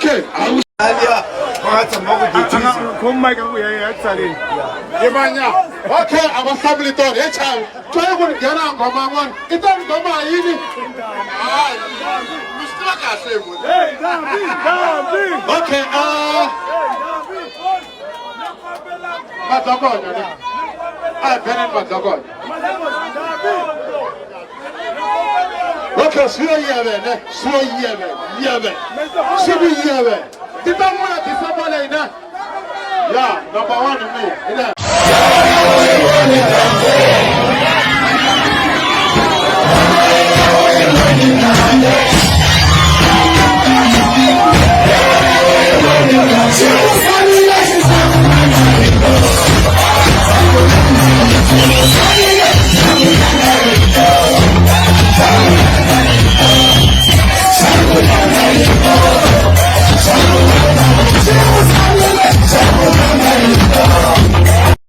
Okay, okay, our family thought, hey, child, try to get out, Mama. It don't go by easy. Okay, okay, slow here, Did not want to somebody like that. Yeah, number one to me.